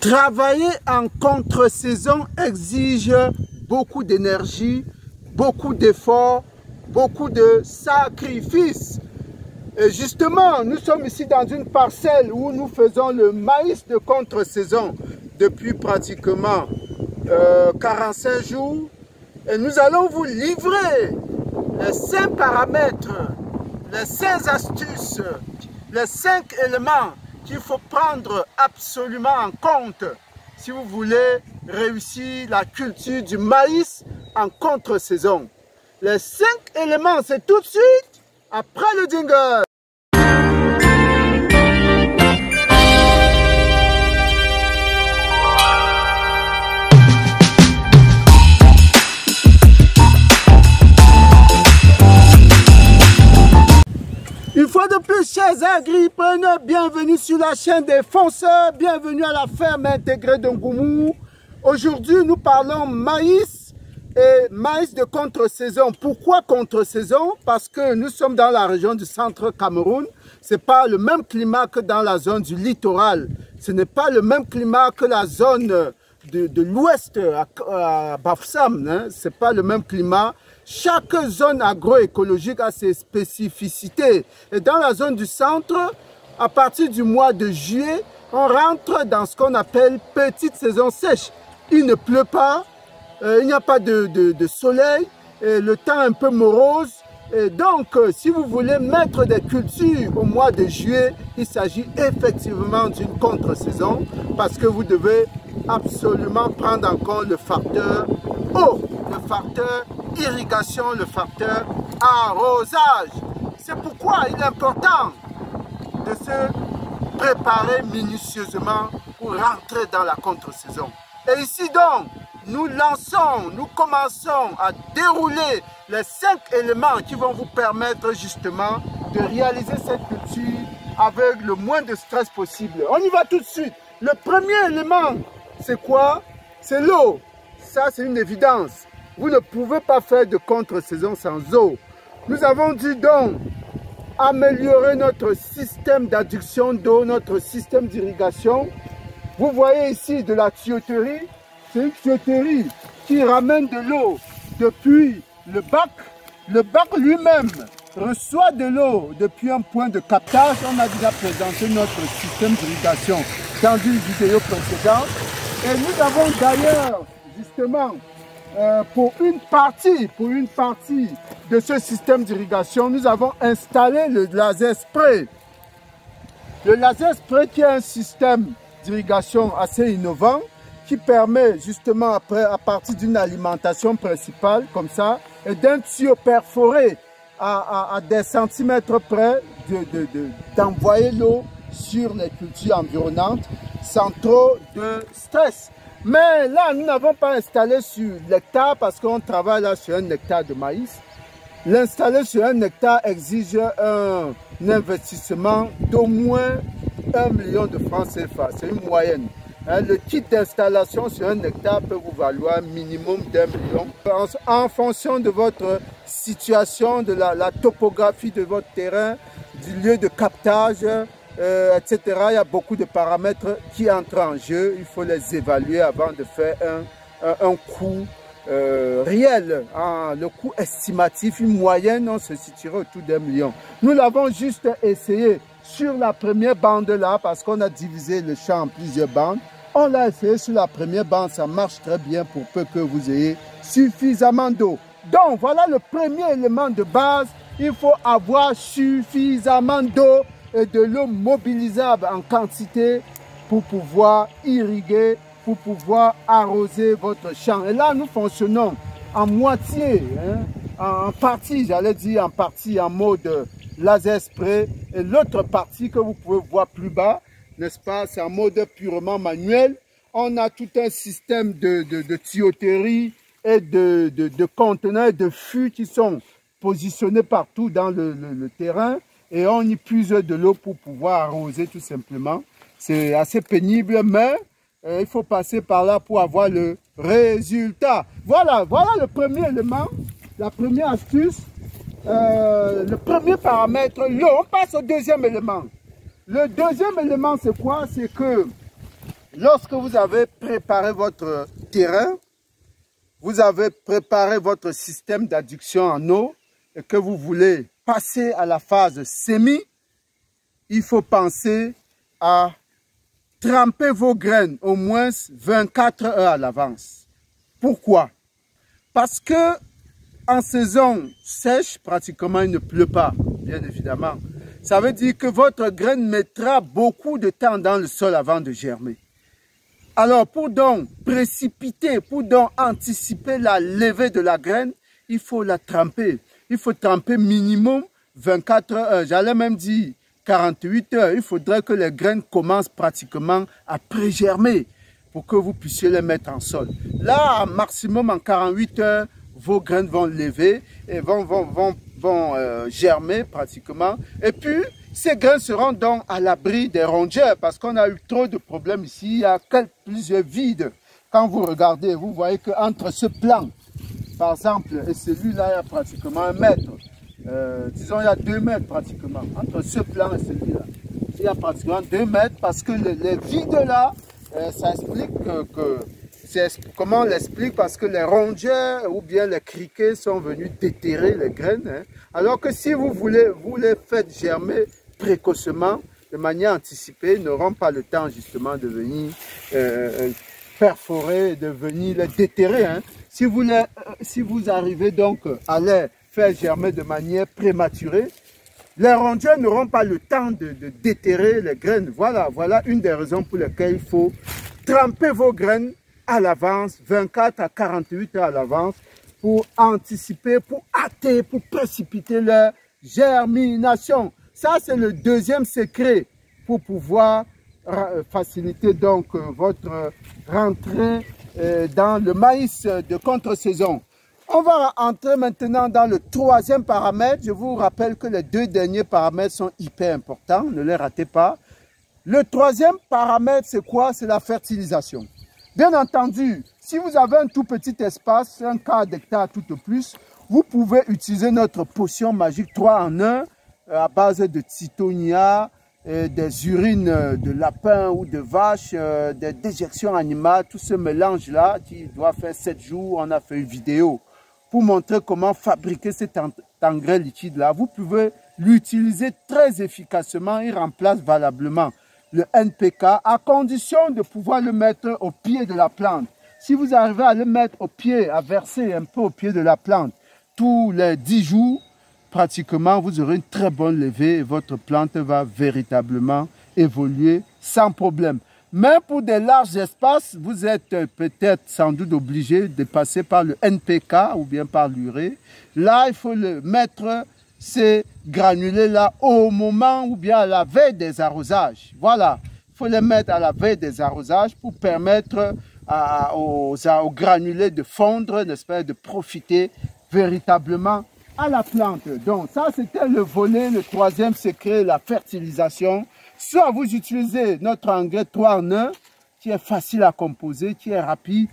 Travailler en contre-saison exige beaucoup d'énergie, beaucoup d'efforts, beaucoup de sacrifices. Et justement, nous sommes ici dans une parcelle où nous faisons le maïs de contre-saison depuis pratiquement 45 jours. Et nous allons vous livrer les 5 paramètres, les 5 astuces, les 5 éléments qu'il faut prendre absolument en compte si vous voulez réussir la culture du maïs en contre-saison. Les 5 éléments, c'est tout de suite après le jingle. Une fois de plus, chers agripreneurs, bienvenue sur la chaîne des fonceurs, bienvenue à la ferme intégrée de Ngoumou. Aujourd'hui, nous parlons maïs et maïs de contre-saison. Pourquoi contre-saison? Parce que nous sommes dans la région du centre Cameroun. Ce n'est pas le même climat que dans la zone du littoral. Ce n'est pas le même climat que la zone de l'ouest à Bafoussam. Hein? Ce n'est pas le même climat. Chaque zone agroécologique a ses spécificités. Et dans la zone du centre, à partir du mois de juillet, on rentre dans ce qu'on appelle petite saison sèche. Il ne pleut pas, il n'y a pas de soleil, et le temps est un peu morose. Et donc, si vous voulez mettre des cultures au mois de juillet, il s'agit effectivement d'une contre-saison parce que vous devez absolument prendre en compte le facteur eau, le facteur irrigation, le facteur arrosage. C'est pourquoi il est important de se préparer minutieusement pour rentrer dans la contre-saison. Et ici donc, nous commençons à dérouler les 5 éléments qui vont vous permettre justement de réaliser cette culture avec le moins de stress possible. On y va tout de suite. Le premier élément, c'est quoi? C'est l'eau. Ça, c'est une évidence. Vous ne pouvez pas faire de contre-saison sans eau. Nous avons dû donc améliorer notre système d'adduction d'eau, notre système d'irrigation. Vous voyez ici de la tuyauterie. C'est une tuyauterie qui ramène de l'eau depuis le bac. Le bac lui-même reçoit de l'eau depuis un point de captage. On a déjà présenté notre système d'irrigation dans une vidéo précédente. Et nous avons d'ailleurs, justement, pour une partie de ce système d'irrigation, nous avons installé le laser spray. Le laser spray qui est un système d'irrigation assez innovant qui permet justement après, à partir d'une alimentation principale comme ça et d'un tuyau perforé à des centimètres près d'envoyer l'eau sur les cultures environnantes sans trop de stress. Mais là, nous n'avons pas installé sur l'hectare parce qu'on travaille là sur un hectare de maïs. L'installer sur un hectare exige un investissement d'au moins 1 million de francs CFA. C'est une moyenne. Le kit d'installation sur un hectare peut vous valoir minimum d'1 million. En fonction de votre situation, de la topographie de votre terrain, du lieu de captage, etc. Il y a beaucoup de paramètres qui entrent en jeu. Il faut les évaluer avant de faire un coût réel. Le coût estimatif, une moyenne, on se situerait autour d'1 million. Nous l'avons juste essayé sur la première bande là, parce qu'on a divisé le champ en plusieurs bandes. On l'a essayé sur la première bande, ça marche très bien pour peu que vous ayez suffisamment d'eau. Donc voilà le premier élément de base. Il faut avoir suffisamment d'eau et de l'eau mobilisable en quantité pour pouvoir irriguer, pour pouvoir arroser votre champ. Et là, nous fonctionnons en moitié, en partie, j'allais dire en partie en mode laser spray. Et l'autre partie que vous pouvez voir plus bas, n'est-ce pas, c'est en mode purement manuel. On a tout un système de tuyauterie et de conteneurs, de fûts qui sont positionnés partout dans le terrain. Et on y puise de l'eau pour pouvoir arroser tout simplement. C'est assez pénible, mais il faut passer par là pour avoir le résultat. Voilà le premier élément, la première astuce, le premier paramètre, l'eau. On passe au deuxième élément. Le deuxième élément, c'est quoi? C'est que lorsque vous avez préparé votre terrain, vous avez préparé votre système d'adduction en eau et que vous voulez passer à la phase sémie, il faut penser à tremper vos graines au moins 24 heures à l'avance. Pourquoi? Parce que en saison sèche, pratiquement il ne pleut pas, bien évidemment. Ça veut dire que votre graine mettra beaucoup de temps dans le sol avant de germer. Alors, pour donc précipiter, pour donc anticiper la levée de la graine, il faut la tremper. Il faut tremper minimum 24 heures. J'allais même dire 48 heures. Il faudrait que les graines commencent pratiquement à pré-germer pour que vous puissiez les mettre en sol. Là, maximum en 48 heures, vos graines vont lever et vont germer pratiquement. Et puis, ces graines seront donc à l'abri des rongeurs parce qu'on a eu trop de problèmes ici. Il y a plusieurs vides. Quand vous regardez, vous voyez qu'entre ce plan, par exemple, et celui-là, il y a pratiquement 1 mètre. Disons, il y a 2 mètres pratiquement. Entre ce plan et celui-là, il y a pratiquement 2 mètres parce que les vides là, ça explique comment on l'explique? Parce que les rongeurs ou bien les criquets sont venus déterrer les graines. Hein. Alors que si vous les faites germer précocement, de manière anticipée, ils n'auront pas le temps justement de venir perforer, de venir les déterrer. Hein. Si vous arrivez donc à les faire germer de manière prématurée, les rongeurs n'auront pas le temps de déterrer les graines. Voilà une des raisons pour lesquelles il faut tremper vos graines à l'avance, 24 à 48 heures à l'avance, pour anticiper, pour hâter, pour précipiter leur germination. Ça, c'est le deuxième secret pour pouvoir faciliter donc votre rentrée dans le maïs de contre-saison. On va entrer maintenant dans le troisième paramètre. Je vous rappelle que les 2 derniers paramètres sont hyper importants, ne les ratez pas. Le troisième paramètre, c'est quoi? C'est la fertilisation. Bien entendu, si vous avez un tout petit espace, un quart d'hectare tout au plus, vous pouvez utiliser notre potion magique 3 en 1 à base de titonia, des urines de lapin ou de vache, des déjections animales, tout ce mélange-là qui doit faire 7 jours. On a fait une vidéo pour montrer comment fabriquer cet engrais liquide-là. Vous pouvez l'utiliser très efficacement, il remplace valablement le NPK, à condition de pouvoir le mettre au pied de la plante. Si vous arrivez à le mettre au pied, à verser un peu au pied de la plante, tous les 10 jours, pratiquement, vous aurez une très bonne levée et votre plante va véritablement évoluer sans problème. Mais pour des larges espaces, vous êtes peut-être sans doute obligé de passer par le NPK ou bien par l'urée. Là, il faut le mettre, ces granulés-là, au moment ou bien à la veille des arrosages. Voilà, il faut les mettre à la veille des arrosages pour permettre aux granulés de fondre, n'est-ce pas, de profiter véritablement à la plante. Donc ça, c'était le volet, le troisième secret, la fertilisation. Soit vous utilisez notre engrais 3 en 1, qui est facile à composer, qui est rapide,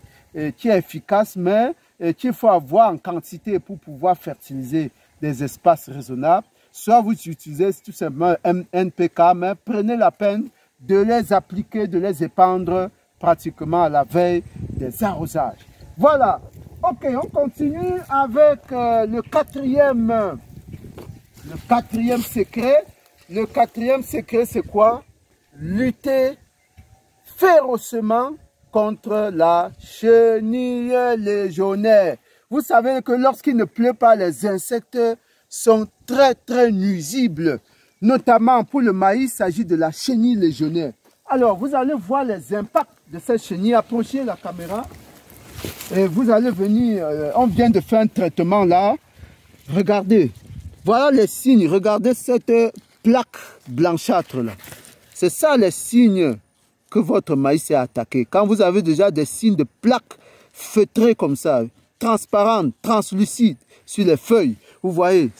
qui est efficace, mais qu'il faut avoir en quantité pour pouvoir fertiliser des espaces raisonnables. Soit vous utilisez tout simplement un NPK, mais prenez la peine de les appliquer, de les épandre pratiquement à la veille des arrosages. Voilà. Ok, on continue avec le quatrième secret. Le quatrième secret, c'est quoi? Lutter férocement contre la chenille légionnaire. Vous savez que lorsqu'il ne pleut pas, les insectes sont très nuisibles. Notamment pour le maïs, il s'agit de la chenille légionnaire. Alors, vous allez voir les impacts de cette chenille. Approchez la caméra. Et vous allez venir, on vient de faire un traitement là. Regardez, voilà les signes. Regardez cette plaque blanchâtre là. C'est ça les signes que votre maïs est attaqué. Quand vous avez déjà des signes de plaques feutrées comme ça, transparentes, translucides sur les feuilles, vous voyez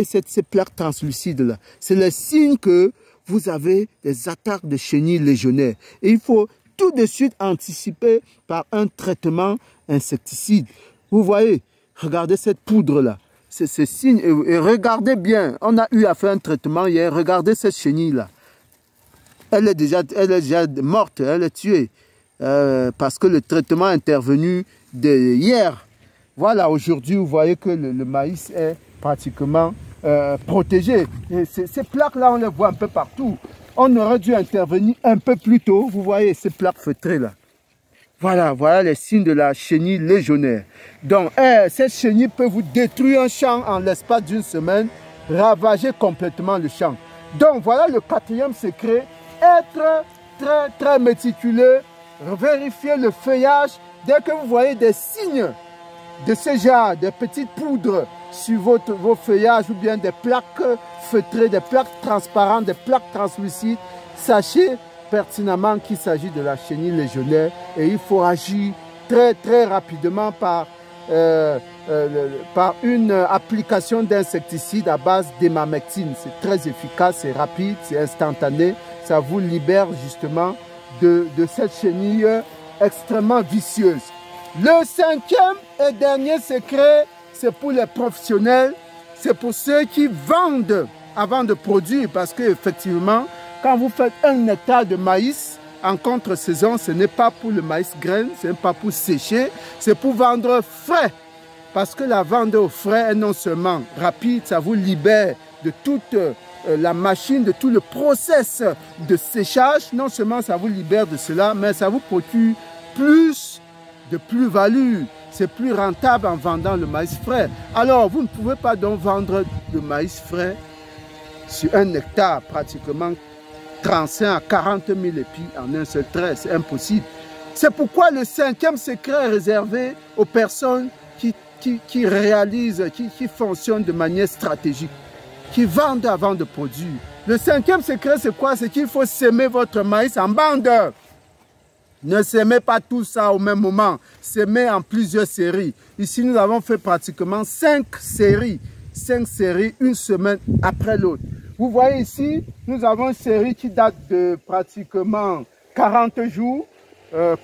ces plaques translucides là. C'est le signe que vous avez des attaques de chenilles légionnaires. Et il faut tout de suite anticiper par un traitement insecticide. Vous voyez, regardez cette poudre là. C'est ce signe. Et regardez bien, on a eu à faire un traitement hier. Regardez cette chenille là. elle est déjà morte, elle est tuée. Parce que le traitement est intervenu hier. Voilà, aujourd'hui, vous voyez que le maïs est pratiquement protégé. Et ces plaques-là, on les voit un peu partout. On aurait dû intervenir un peu plus tôt. Vous voyez ces plaques feutrées là. Voilà, voilà les signes de la chenille légionnaire. Donc, cette chenille peut vous détruire un champ en l'espace d'une semaine, ravager complètement le champ. Donc, voilà le quatrième secret. Être très, très méticuleux, vérifier le feuillage. Dès que vous voyez des signes de ce genre, des petites poudres sur vos feuillages ou bien des plaques feutrées, des plaques transparentes, des plaques translucides, sachez pertinemment qu'il s'agit de la chenille légionnaire et il faut agir très très rapidement par une application d'insecticide à base d'hémamectine. C'est très efficace, c'est rapide, c'est instantané. Ça vous libère justement de cette chenille extrêmement vicieuse. Le cinquième et dernier secret, c'est pour les professionnels, c'est pour ceux qui vendent avant de produire, parce qu'effectivement, quand vous faites 1 hectare de maïs en contre-saison, ce n'est pas pour le maïs graine, ce n'est pas pour sécher, c'est pour vendre frais. Parce que la vente au frais est non seulement rapide, ça vous libère de toute la machine, de tout le process de séchage. Non seulement ça vous libère de cela, mais ça vous procure plus de plus-value. C'est plus rentable en vendant le maïs frais. Alors, vous ne pouvez pas donc vendre le maïs frais sur 1 hectare pratiquement 35 à 40 000 épis en un seul trait. C'est impossible. C'est pourquoi le cinquième secret est réservé aux personnes qui réalisent, qui fonctionnent de manière stratégique, qui vendent avant de produire. Le cinquième secret, c'est quoi? C'est qu'il faut semer votre maïs en bande. Ne semez pas tout ça au même moment. Semez en plusieurs séries. Ici, nous avons fait pratiquement 5 séries. 5 séries, une semaine après l'autre. Vous voyez ici, nous avons une série qui date de pratiquement 40 jours.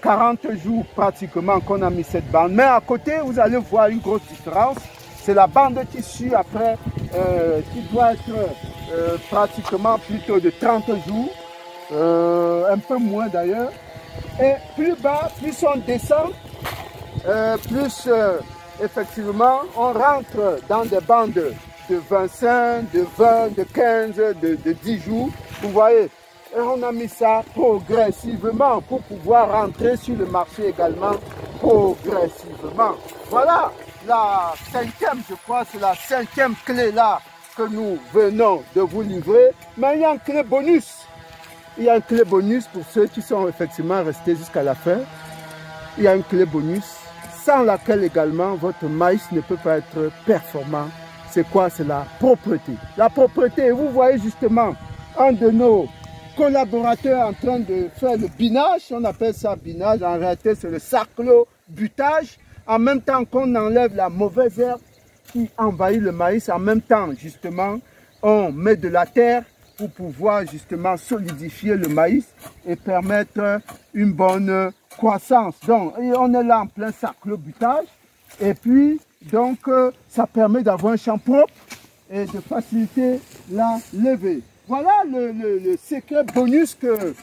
40 jours pratiquement qu'on a mis cette bande. Mais à côté, vous allez voir une grosse différence. C'est la bande qui suit après, qui doit être pratiquement plutôt de 30 jours. Un peu moins d'ailleurs. Et plus bas, plus on descend, plus effectivement on rentre dans des bandes de 25, de 20, de 15, de 10 jours. Vous voyez, et on a mis ça progressivement pour pouvoir rentrer sur le marché également progressivement. Voilà la cinquième, je crois, c'est la cinquième clé là que nous venons de vous livrer. Mais il y a une clé bonus. Il y a une clé bonus pour ceux qui sont effectivement restés jusqu'à la fin. Il y a une clé bonus sans laquelle également votre maïs ne peut pas être performant. C'est quoi? C'est la propreté. La propreté, vous voyez justement un de nos collaborateurs en train de faire le binage. On appelle ça binage. En réalité, c'est le sarclo-butage. En même temps qu'on enlève la mauvaise herbe qui envahit le maïs, en même temps, justement, on met de la terre pour pouvoir justement solidifier le maïs et permettre une bonne croissance. Donc, on est là en plein sarclo-butage. Et puis, donc, ça permet d'avoir un champ propre et de faciliter la levée. Voilà le secret bonus que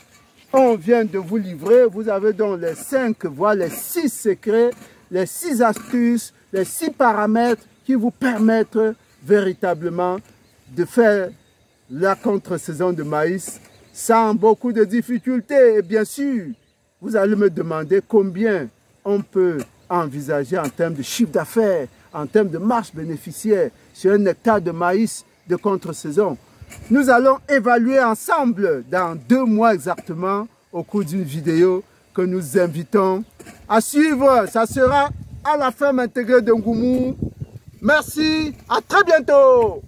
on vient de vous livrer. Vous avez donc les 5, voire les 6 secrets, les 6 astuces, les 6 paramètres qui vous permettent véritablement de faire la contre-saison de maïs sans beaucoup de difficultés. Et bien sûr, vous allez me demander combien on peut envisager en termes de chiffre d'affaires, en termes de marge bénéficiaire sur 1 hectare de maïs de contre-saison. Nous allons évaluer ensemble dans 2 mois exactement au cours d'une vidéo que nous invitons à suivre. Ça sera à la ferme intégrée de Ngoumou. Merci, à très bientôt.